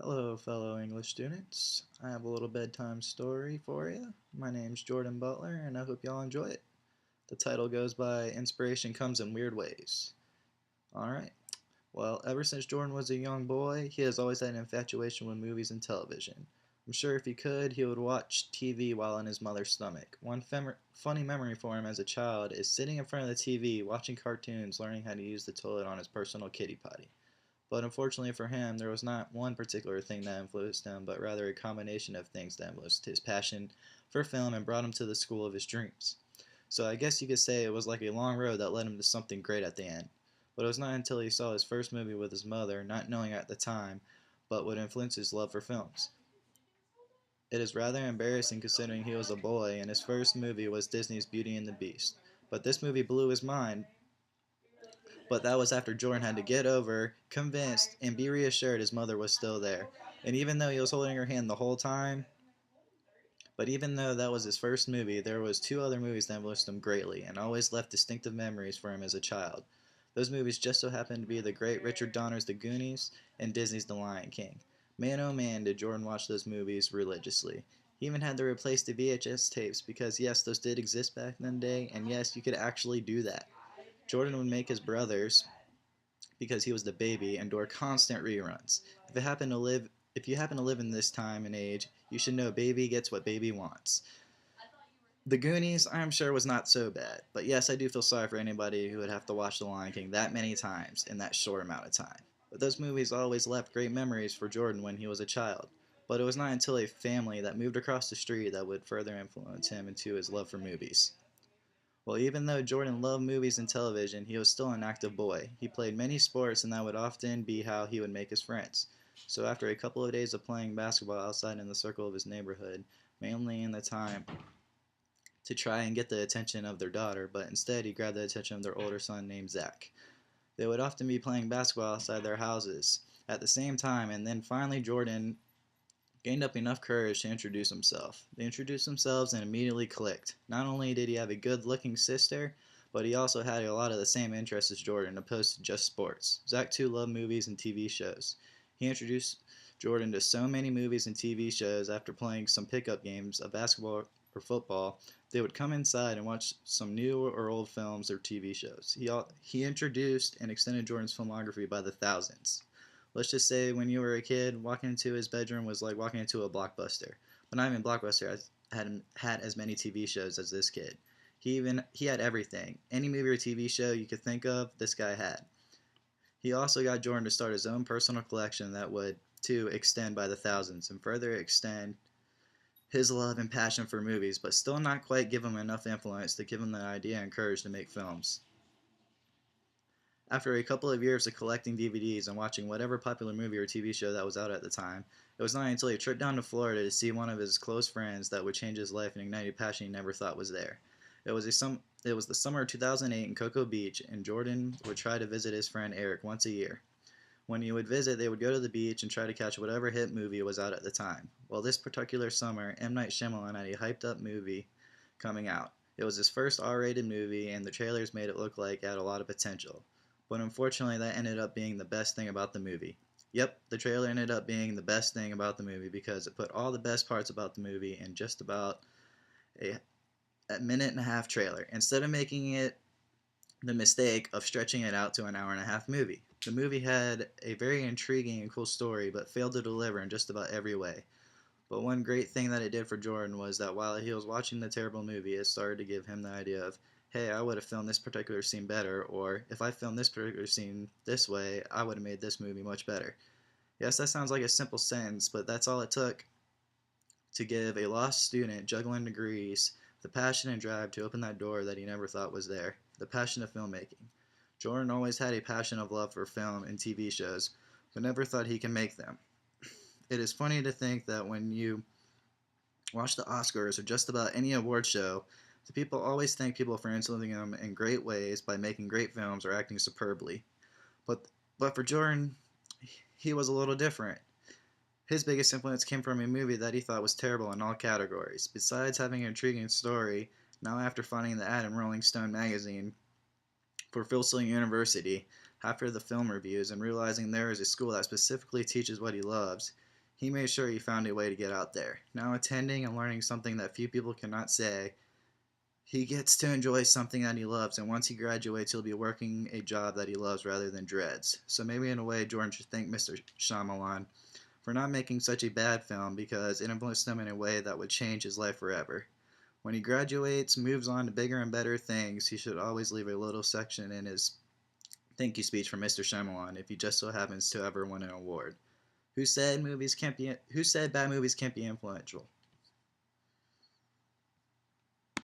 Hello, fellow English students. I have a little bedtime story for you. My name's Jordan Butler, and I hope y'all enjoy it. The title goes by Inspiration Comes in Weird Ways. Alright, well, ever since Jordan was a young boy, he has always had an infatuation with movies and television. I'm sure if he could, he would watch TV while in his mother's stomach. One funny memory for him as a child is sitting in front of the TV, watching cartoons, learning how to use the toilet on his personal kitty potty. But unfortunately for him, there was not one particular thing that influenced him, but rather a combination of things that influenced his passion for film and brought him to the school of his dreams. So I guess you could say it was like a long road that led him to something great at the end. But it was not until he saw his first movie with his mother, not knowing at the time, but would influence his love for films. It is rather embarrassing considering he was a boy and his first movie was Disney's Beauty and the Beast. But this movie blew his mind, but that was after Jordan had to get over, convinced, and be reassured his mother was still there. And even though he was holding her hand the whole time, but even though that was his first movie, there was two other movies that influenced him greatly and always left distinctive memories for him as a child. Those movies just so happened to be the great Richard Donner's The Goonies and Disney's The Lion King. Man oh man did Jordan watch those movies religiously. He even had to replace the VHS tapes because yes, those did exist back in the day, and yes, you could actually do that. Jordan would make his brothers, because he was the baby, endure constant reruns. If it happened to live if you happen to live in this time and age, you should know baby gets what baby wants. The Goonies, I'm sure, was not so bad, but yes, I do feel sorry for anybody who would have to watch The Lion King that many times in that short amount of time. But those movies always left great memories for Jordan when he was a child. But it was not until a family that moved across the street that would further influence him into his love for movies. Well, even though Jordan loved movies and television, he was still an active boy. He played many sports, and that would often be how he would make his friends. So, after a couple of days of playing basketball outside in the circle of his neighborhood, mainly in the time to try and get the attention of their daughter, but instead he grabbed the attention of their older son named Zach. They would often be playing basketball outside their houses at the same time, and then finally Jordan gained up enough courage to introduce himself. They introduced themselves and immediately clicked. Not only did he have a good looking sister, but he also had a lot of the same interests as Jordan, opposed to just sports. Zach too loved movies and TV shows. He introduced Jordan to so many movies and TV shows after playing some pickup games of basketball or football. They would come inside and watch some new or old films or TV shows. He introduced and extended Jordan's filmography by the thousands. Let's just say when you were a kid, walking into his bedroom was like walking into a blockbuster. But not even Blockbuster had as many TV shows as this kid. He had everything. Any movie or TV show you could think of, this guy had. He also got Jordan to start his own personal collection that would too extend by the thousands and further extend his love and passion for movies, but still not quite give him enough influence to give him the idea and courage to make films. After a couple of years of collecting DVDs and watching whatever popular movie or TV show that was out at the time, it was not until a trip down to Florida to see one of his close friends that would change his life and ignite a passion he never thought was there. It was the summer of 2008 in Cocoa Beach, and Jordan would try to visit his friend Eric once a year. When he would visit, they would go to the beach and try to catch whatever hit movie was out at the time. Well, this particular summer, M. Night Shyamalan had a hyped up movie coming out. It was his first R-rated movie, and the trailers made it look like it had a lot of potential. But unfortunately, that ended up being the best thing about the movie. Yep, the trailer ended up being the best thing about the movie because it put all the best parts about the movie in just about a, a minute and a half trailer, instead of making it the mistake of stretching it out to an hour and a half movie. The movie had a very intriguing and cool story, but failed to deliver in just about every way. But one great thing that it did for Jordan was that while he was watching the terrible movie, it started to give him the idea of, hey, I would have filmed this particular scene better, or if I filmed this particular scene this way, I would have made this movie much better. Yes, that sounds like a simple sentence, but that's all it took to give a lost student juggling degrees the passion and drive to open that door that he never thought was there, the passion of filmmaking. Jordan always had a passion of love for film and TV shows, but never thought he could make them. It is funny to think that when you watch the Oscars or just about any award show, the people always thank people for influencing them in great ways by making great films or acting superbly. But but for Jordan, he was a little different. His biggest influence came from a movie that he thought was terrible in all categories. Besides having an intriguing story, now after finding the ad in Rolling Stone magazine for Filsell University, after the film reviews and realizing there is a school that specifically teaches what he loves, He made sure he found a way to get out there. Now attending and learning something that few people cannot say, he gets to enjoy something that he loves, and once he graduates, he'll be working a job that he loves rather than dreads. So maybe in a way, Jordan should thank Mr. Shyamalan for not making such a bad film because it influenced him in a way that would change his life forever. When he graduates, moves on to bigger and better things, he should always leave a little section in his thank you speech for Mr. Shyamalan if he just so happens to ever win an award. Who said bad movies can't be influential?